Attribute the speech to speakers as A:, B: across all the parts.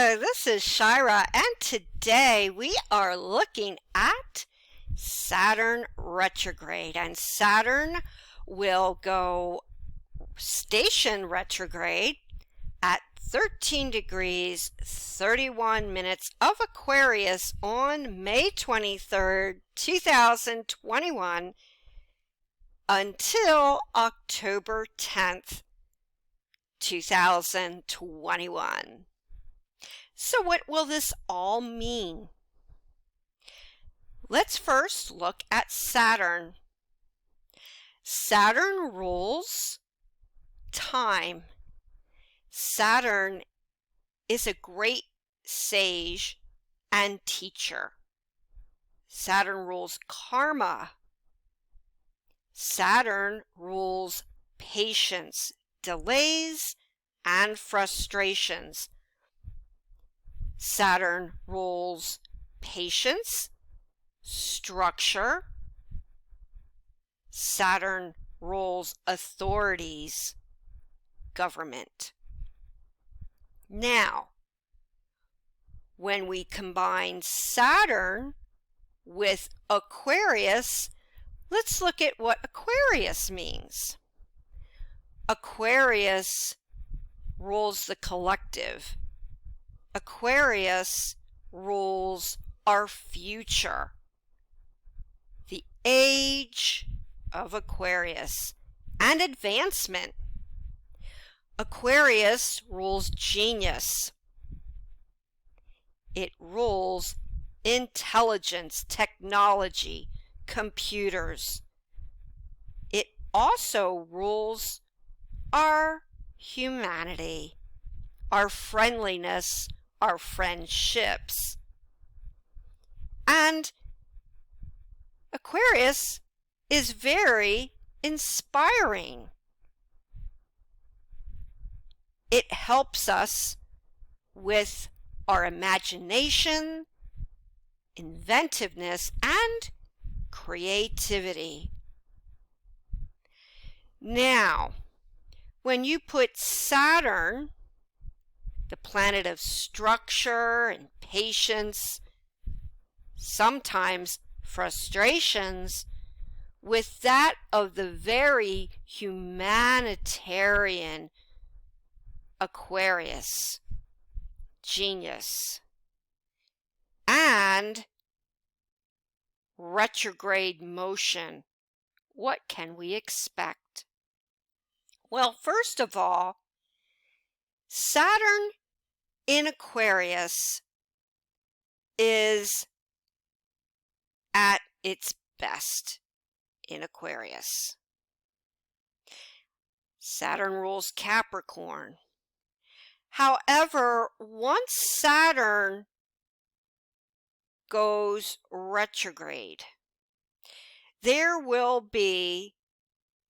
A: Hello, this is Shira, and today we are looking at Saturn retrograde, and Saturn will go station retrograde at 13 degrees 31 minutes of Aquarius on May 23rd, 2021 until October 10th, 2021. So what will this all mean? Let's first look at Saturn. Saturn rules time. Saturn is a great sage and teacher. Saturn rules karma. Saturn rules patience, delays, and frustrations. Saturn rules patience, structure. Saturn rules authorities, government. Now, when we combine Saturn with Aquarius, let's look at what Aquarius means. Aquarius rules the collective. Aquarius rules our future. The age of Aquarius and advancement. Aquarius rules genius. It rules intelligence, technology, computers. It also rules our humanity, our friendliness, our friendships. And Aquarius is very inspiring. It helps us with our imagination, inventiveness, and creativity. Now, when you put Saturn, the planet of structure and patience, sometimes frustrations, with that of the very humanitarian Aquarius, genius, and retrograde motion, what can we expect? Well, first of all, Saturn in Aquarius is at its best in Aquarius. Saturn rules Capricorn. However, once Saturn goes retrograde, there will be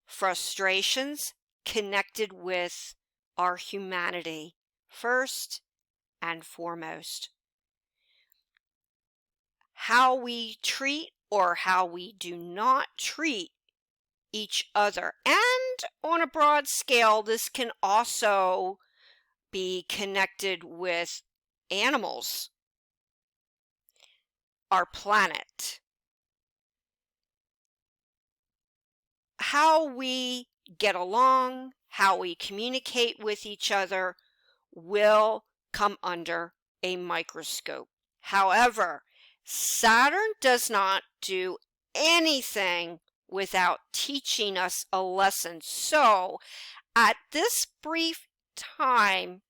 A: frustrations connected with our humanity first and foremost. How we treat or how we do not treat each other. And on a broad scale, this can also be connected with animals, our planet. How we get along, how we communicate with each other will come under a microscope. However, Saturn does not do anything without teaching us a lesson. So, at this brief time,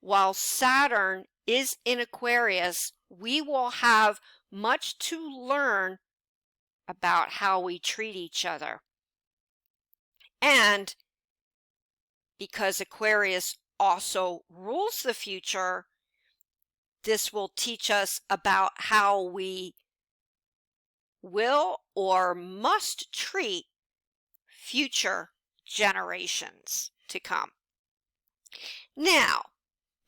A: while Saturn is in Aquarius, we will have much to learn about how we treat each other. And because Aquarius also rules the future, this will teach us about how we will or must treat future generations to come. Now,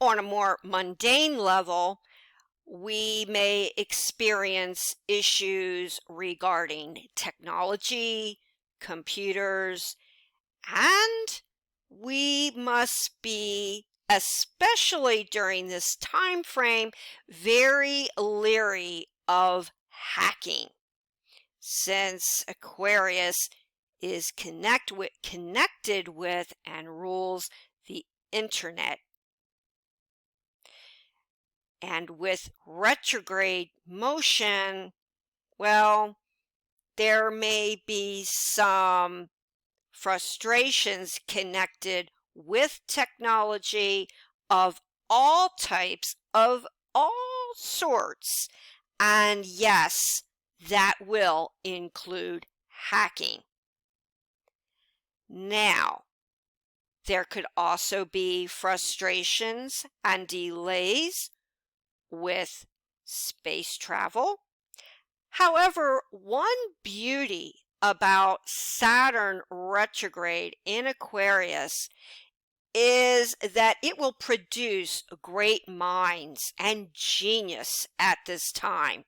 A: on a more mundane level, we may experience issues regarding technology, computers, and we must be especially during this time frame, very leery of hacking, since Aquarius is connected with and rules the internet. And with retrograde motion, well, there may be some frustrations connected with technology of all types, of all sorts. And yes, that will include hacking. Now, there could also be frustrations and delays with space travel. However, one beauty about Saturn retrograde in Aquarius is that it will produce great minds and genius at this time.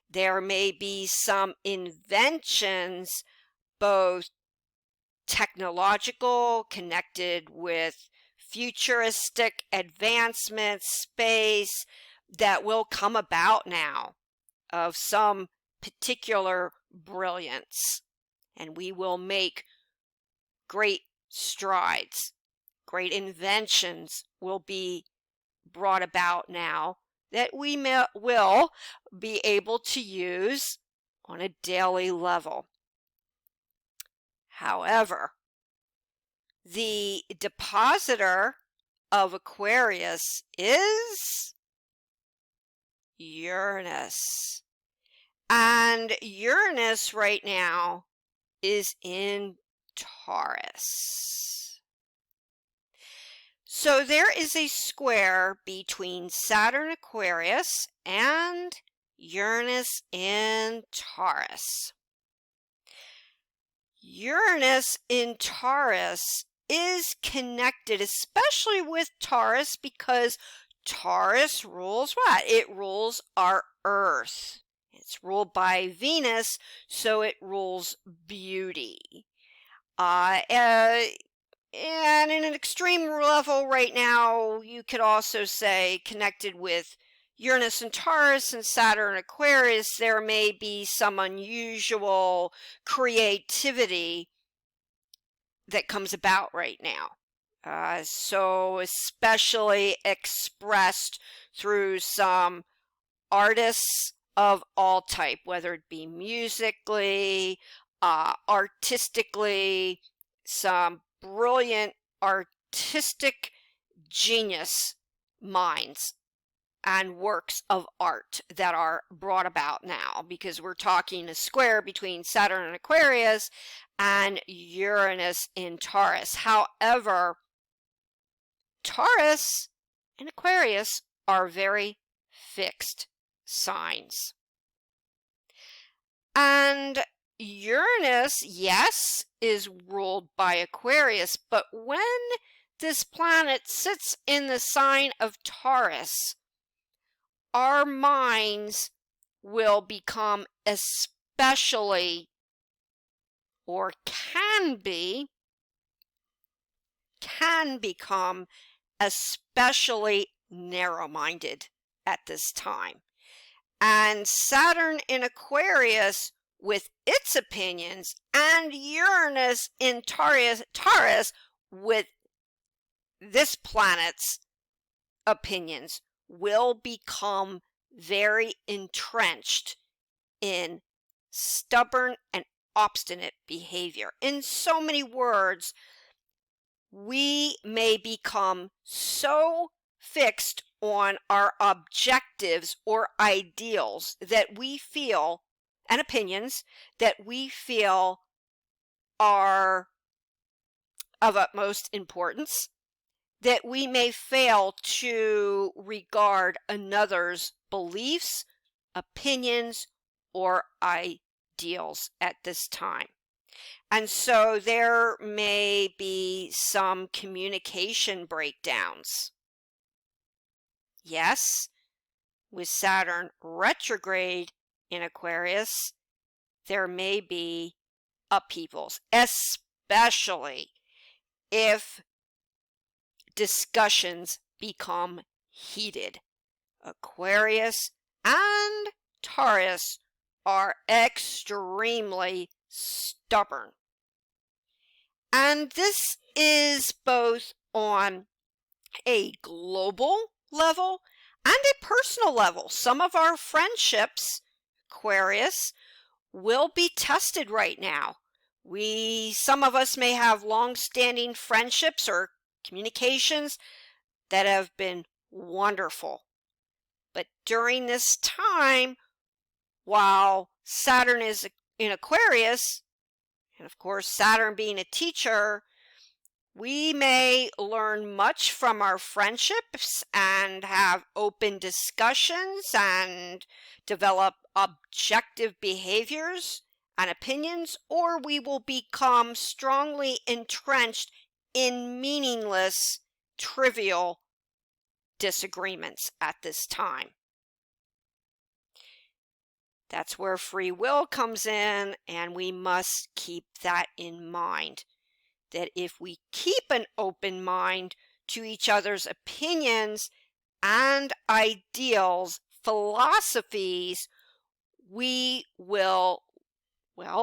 A: There may be some inventions, both technological, connected with futuristic advancements, space, that will come about now of some particular brilliance. And we will make great strides. Great inventions will be brought about now that we will be able to use on a daily level. However, the depositor of Aquarius is Uranus. And Uranus right now is in Taurus. So there is a square between Saturn Aquarius and Uranus in Taurus. Uranus in Taurus is connected, especially with Taurus, because Taurus rules what? It rules our Earth. It's ruled by Venus, so it rules beauty. And in an extreme level right now, you could also say connected with Uranus and Taurus and Saturn Aquarius, there may be some unusual creativity that comes about right now. So especially expressed through some artists of all type, whether it be musically, artistically, some brilliant artistic genius minds and works of art that are brought about now, because we're talking a square between Saturn and Aquarius and Uranus in Taurus. However, Taurus and Aquarius are very fixed signs. And Uranus, yes, is ruled by Aquarius, but when this planet sits in the sign of Taurus, our minds will become especially, or can become especially narrow-minded at this time. And Saturn in Aquarius with its opinions, and Uranus in Taurus with this planet's opinions, will become very entrenched in stubborn and obstinate behavior. In so many words, we may become so fixed on our objectives or ideals that we feel, and opinions that we feel are of utmost importance, that we may fail to regard another's beliefs, opinions, or ideals at this time. And so there may be some communication breakdowns. Yes, with Saturn retrograde in Aquarius, there may be upheavals, especially if discussions become heated. Aquarius and Taurus are extremely stubborn. And this is both on a global level and a personal level. Some of our friendships, Aquarius, will be tested right now. Some of us may have long-standing friendships or communications that have been wonderful. But during this time, while Saturn is in Aquarius, and of course Saturn being a teacher, we may learn much from our friendships and have open discussions and develop objective behaviors and opinions, or we will become strongly entrenched in meaningless, trivial disagreements at this time. That's where free will comes in, and we must keep that in mind. That if we keep an open mind to each other's opinions and ideals, philosophies, we will,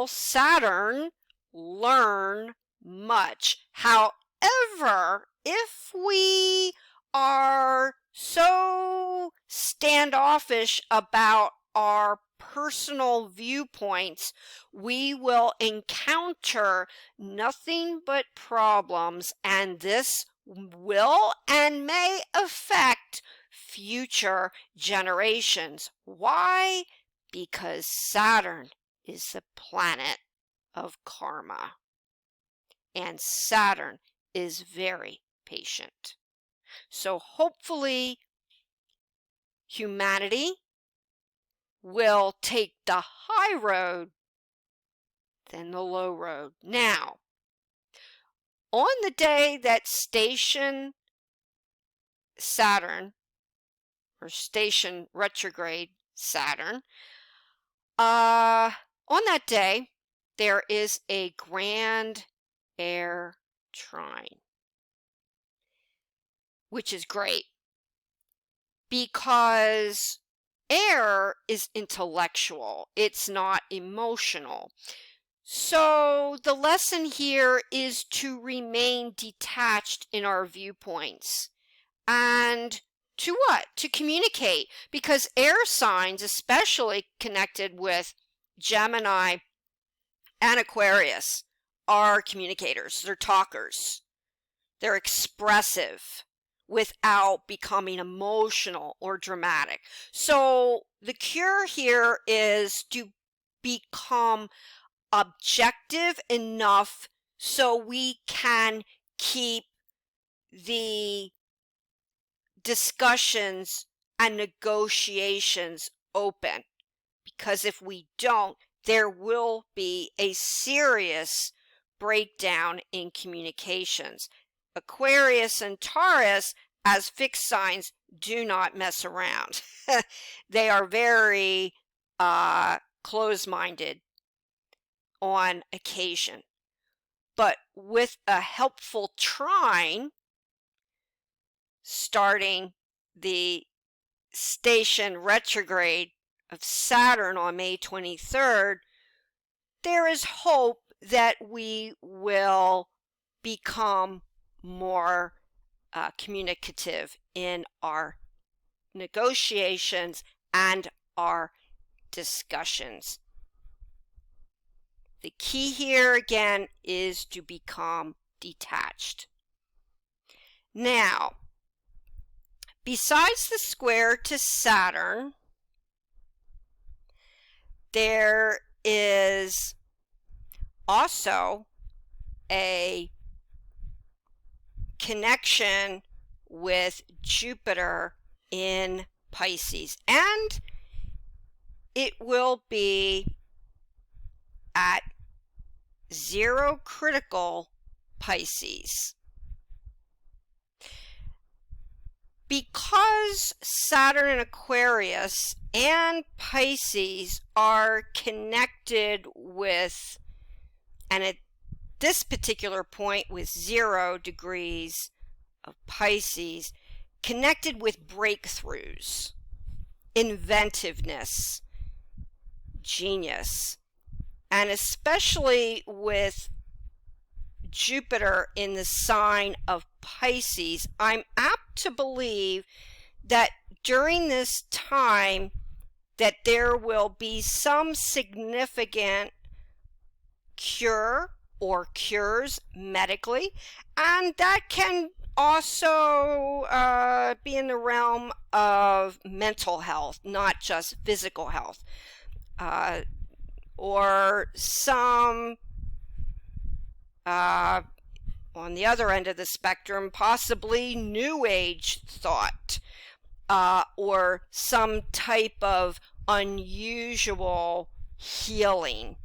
A: Saturn, learn much. However, if we are so standoffish about our personal viewpoints, we will encounter nothing but problems, and this will and may affect future generations. Why? Because Saturn is the planet of karma, and Saturn is very patient. So hopefully humanity will take the high road than the low road. Now, on the day that station Saturn, or station retrograde Saturn, on that day, there is a grand air trine, which is great because air is intellectual, it's not emotional. So the lesson here is to remain detached in our viewpoints. And to what? To communicate. Because air signs, especially connected with Gemini and Aquarius, are communicators. They're talkers. They're expressive without becoming emotional or dramatic. So the cure here is to become objective enough so we can keep the discussions and negotiations open. Because if we don't, there will be a serious breakdown in communications. Aquarius and Taurus, as fixed signs, do not mess around. They are very close-minded on occasion. But with a helpful trine, starting the station retrograde of Saturn on May 23rd, there is hope that we will become more communicative in our negotiations and our discussions. The key here again is to become detached. Now, besides the square to Saturn, there is also a connection with Jupiter in Pisces, and it will be at 0 critical Pisces. Because Saturn and Aquarius and Pisces are connected with, and at this particular point with 0 degrees of Pisces connected with breakthroughs, inventiveness, genius, and especially with Jupiter in the sign of Pisces, I'm apt to believe that during this time that there will be some significant cure or cures medically, and that can also be in the realm of mental health, not just physical health, or some on the other end of the spectrum, possibly New Age thought, or some type of unusual healing,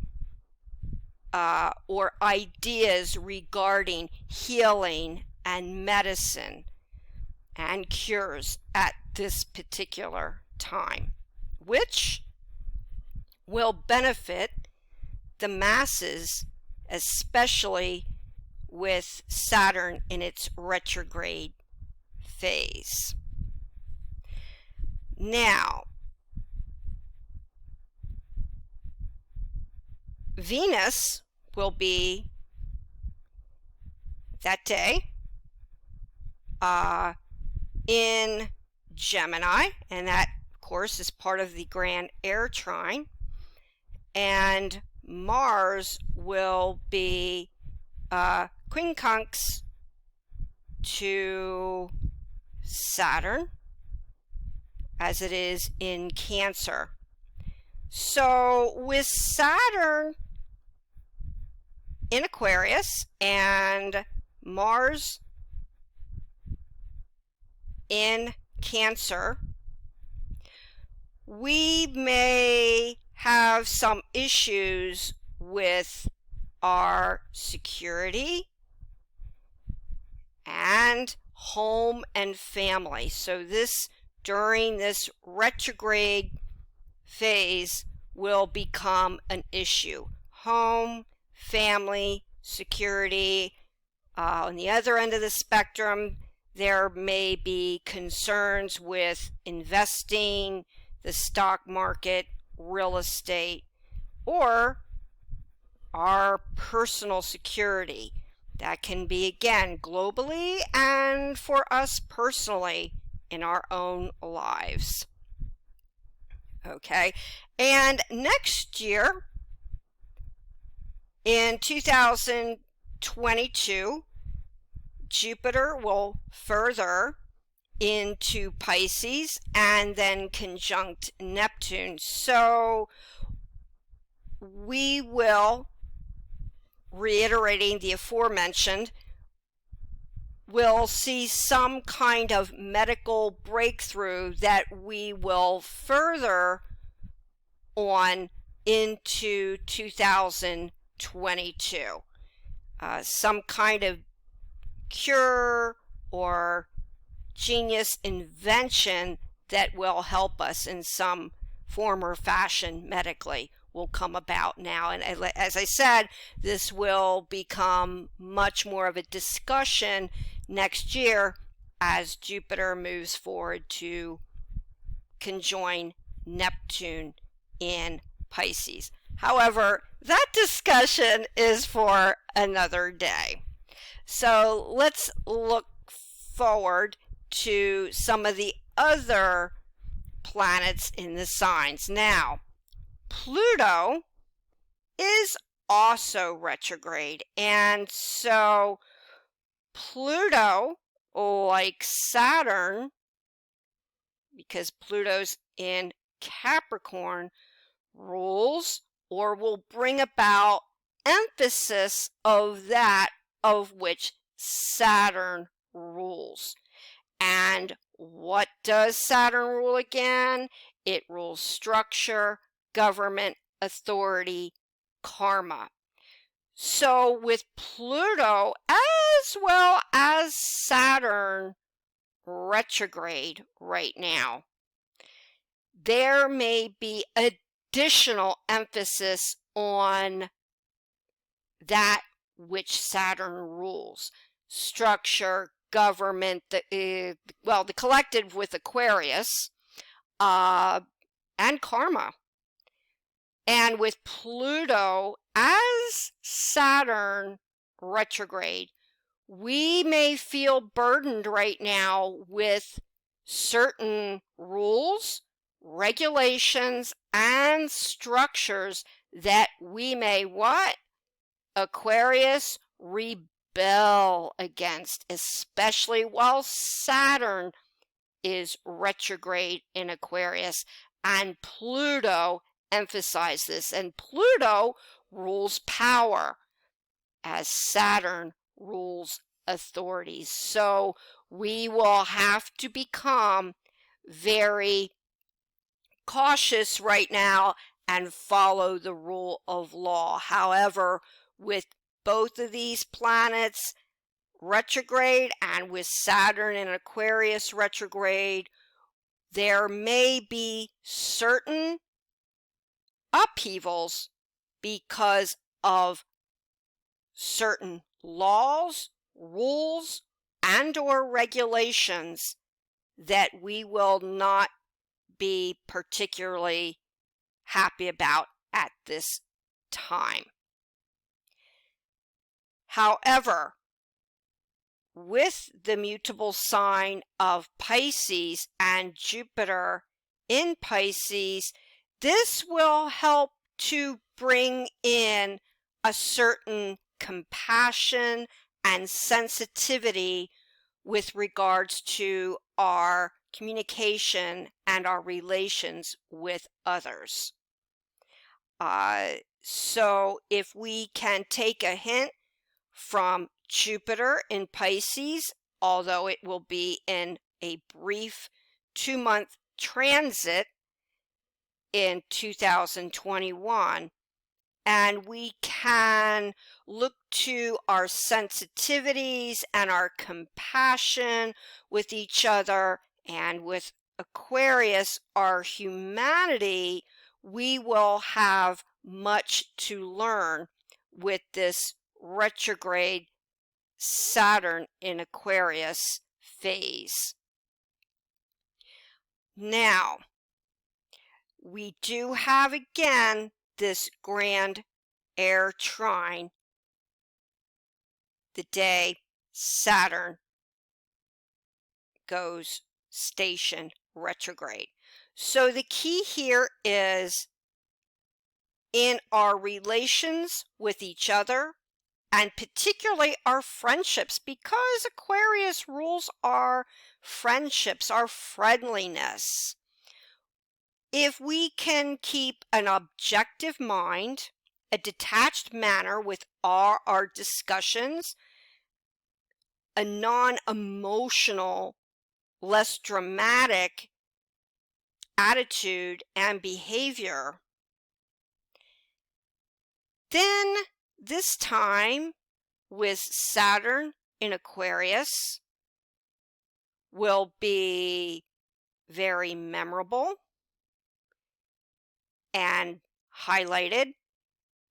A: or ideas regarding healing and medicine and cures at this particular time, which will benefit the masses, especially with Saturn in its retrograde phase. Now, Venus will be that day in Gemini, and that, of course, is part of the grand air trine, and Mars will be quincunx to Saturn, as it is in Cancer. So with Saturn in Aquarius and Mars in Cancer, we may have some issues with our security and home and family. So this, during this retrograde phase, will become an issue. Home, family, security. On the other end of the spectrum, there may be concerns with investing, the stock market, real estate, or our personal security. That can be, again, globally and for us personally in our own lives. Okay, and next year, in 2022, Jupiter will further into Pisces and then conjunct Neptune. So we will, reiterating the aforementioned, will see some kind of medical breakthrough that we will further on into 2022. Some kind of cure or genius invention that will help us in some form or fashion medically will come about now. And as I said, this will become much more of a discussion next year as Jupiter moves forward to conjoin Neptune in Pisces. However, that discussion is for another day. So let's look forward to some of the other planets in the signs. Now, Pluto is also retrograde, and so Pluto, like Saturn, because Pluto's in Capricorn, rules or will bring about emphasis of that of which Saturn rules. And what does Saturn rule again? It rules structure, government, authority, karma. So with Pluto as well as Saturn retrograde right now, there may be additional emphasis on that which Saturn rules: structure, government, the collective with Aquarius, and karma. And with Pluto as Saturn retrograde, we may feel burdened right now with certain rules, regulations, and structures that we may what? Aquarius, rebel against, especially while Saturn is retrograde in Aquarius, and Pluto emphasize this, and Pluto rules power as Saturn rules authorities. So we will have to become very cautious right now and follow the rule of law. However, with both of these planets retrograde and with Saturn in Aquarius retrograde, there may be certain upheavals because of certain laws, rules, and/or regulations that we will not be particularly happy about at this time. However, with the mutable sign of Pisces and Jupiter in Pisces, this will help to bring in a certain compassion and sensitivity with regards to our communication and our relations with others. So if we can take a hint from Jupiter in Pisces, although it will be in a brief 2-month transit in 2021, and we can look to our sensitivities and our compassion with each other, and with Aquarius, our humanity, we will have much to learn with this retrograde Saturn in Aquarius phase. Now, we do have again this grand air trine the day Saturn goes station retrograde. So the key here is in our relations with each other, and particularly our friendships, because Aquarius rules our friendships, our friendliness. If we can keep an objective mind, a detached manner with all our discussions, a non-emotional, less dramatic attitude and behavior, then this time with Saturn in Aquarius will be very memorable and highlighted.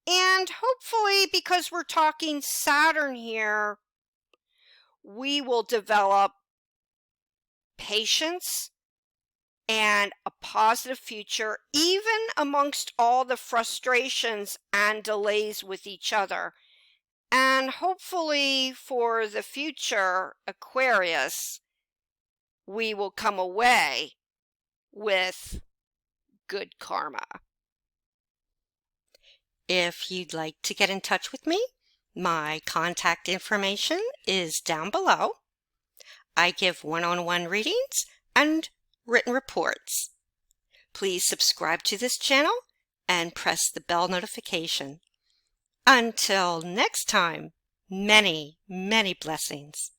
A: And hopefully, because we're talking Saturn here, we will develop patience and a positive future, even amongst all the frustrations and delays with each other. And hopefully for the future Aquarius, we will come away with good karma. If you'd like to get in touch with me, my contact information is down below. I give one-on-one readings and written reports. Please subscribe to this channel and press the bell notification. Until next time, many, many blessings.